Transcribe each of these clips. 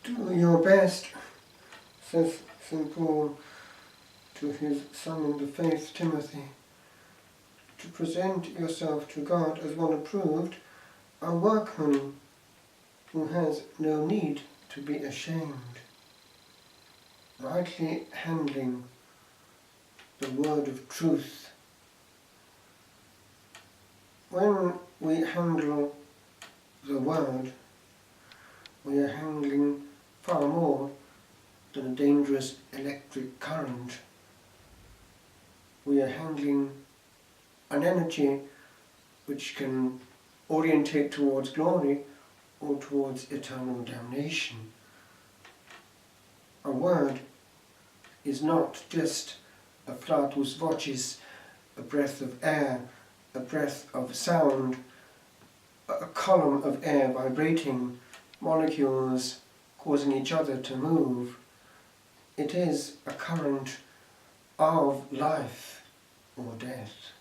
Do your best, says St. Paul to his son in the faith, Timothy, to present yourself to God as one approved, a workman who has no need to be ashamed, rightly handling the word of truth. When we handle the word, we are handling far more than a dangerous electric current. We are handling an energy which can orientate towards glory or towards eternal damnation. A word is not just a flatus vocis, a breath of air, a breath of sound, a column of air vibrating, molecules causing each other to move. It is a current of life or death.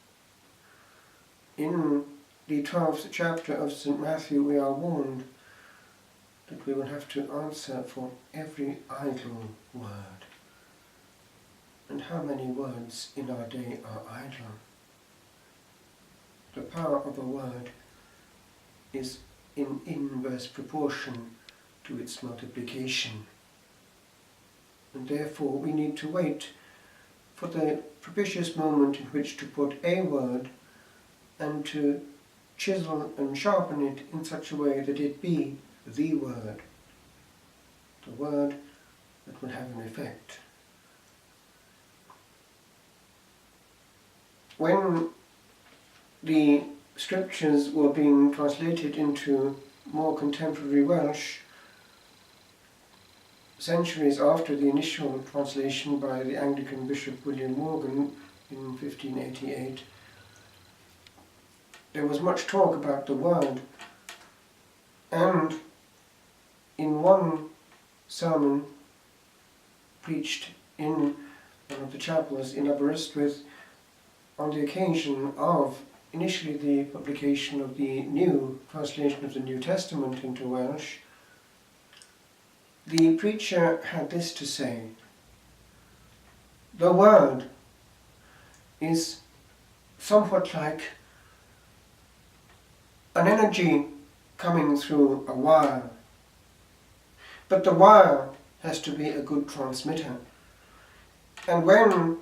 In the 12th chapter of St. Matthew we are warned that we will have to answer for every idle word. And how many words in our day are idle? The power of a word is in inverse proportion to its multiplication. And therefore we need to wait for the propitious moment in which to put a word and to chisel and sharpen it in such a way that it be the word that will have an effect. When the scriptures were being translated into more contemporary Welsh, centuries after the initial translation by the Anglican Bishop William Morgan in 1588, there was much talk about the word, and in one sermon preached in one of the chapels in Aberystwyth on the occasion of initially the publication of the new translation of the New Testament into Welsh, the preacher had this to say: the word is somewhat like an energy coming through a wire, but the wire has to be a good transmitter. And when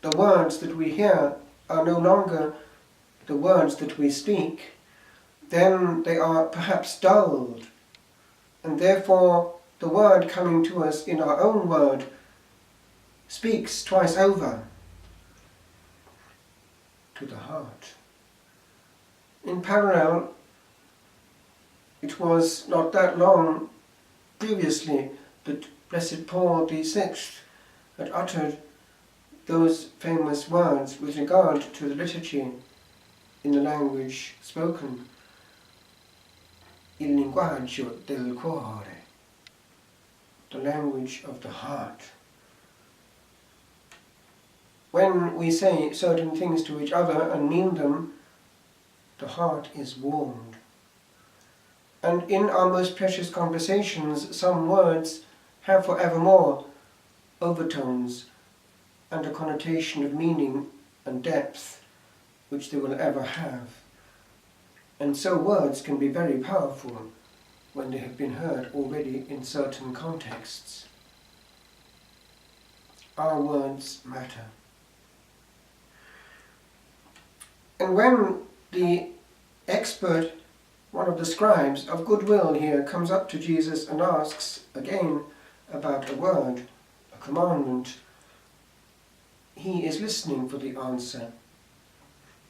the words that we hear are no longer the words that we speak, then they are perhaps dulled, and therefore the word coming to us in our own word speaks twice over to the heart. In parallel, it was not that long previously that Blessed Paul VI had uttered those famous words with regard to the liturgy in the language spoken, il linguaggio del cuore, the language of the heart. When we say certain things to each other and mean them, the heart is warmed. And in our most precious conversations, some words have forevermore overtones and a connotation of meaning and depth which they will ever have. And so words can be very powerful when they have been heard already in certain contexts. Our words matter. And when the expert, one of the scribes of goodwill here, comes up to Jesus and asks again about a word, a commandment, he is listening for the answer.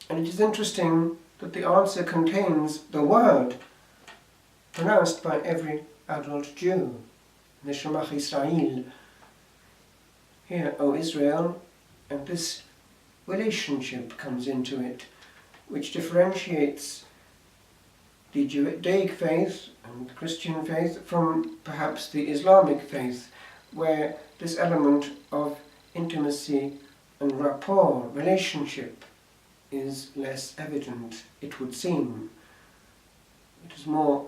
And it is interesting that the answer contains the word pronounced by every adult Jew, Neshama Israel. Hear, O Israel, and this relationship comes into it, which differentiates the Judaic faith and the Christian faith from perhaps the Islamic faith, where this element of intimacy and rapport, relationship, is less evident, it would seem. It is more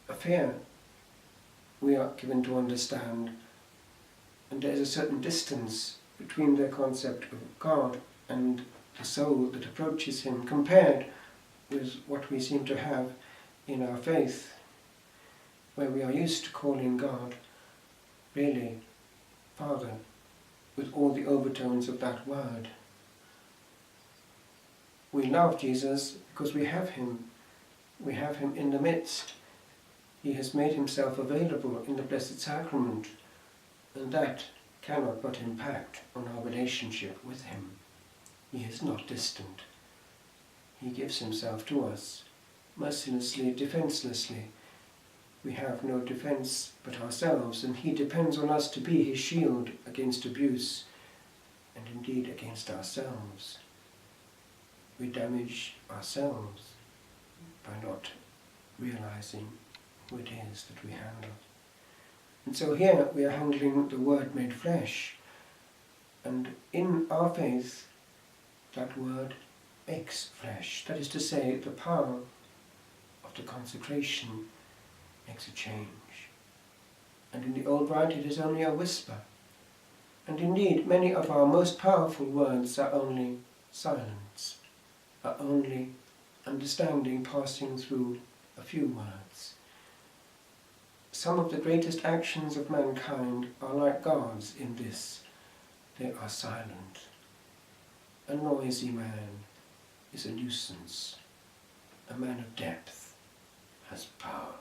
affair we are given to understand, and there is a certain distance between their concept of God and the soul that approaches him, compared with what we seem to have in our faith, where we are used to calling God really Father, with all the overtones of that word. We love Jesus because we have him. We have him in the midst. He has made himself available in the Blessed Sacrament, and that cannot but impact on our relationship with him. He is not distant. He gives himself to us, mercilessly, defenselessly. We have no defence but ourselves, and he depends on us to be his shield against abuse, and indeed against ourselves. We damage ourselves by not realizing who it is that we handle. And so here we are handling the Word made flesh, and in our faith that Word makes flesh. That is to say, the power of the consecration makes a change. And in the old rite it is only a whisper. And indeed, many of our most powerful words are only silence, are only understanding passing through a few words. Some of the greatest actions of mankind are like God's in this. They are silent. A noisy man is a nuisance. A man of depth has power.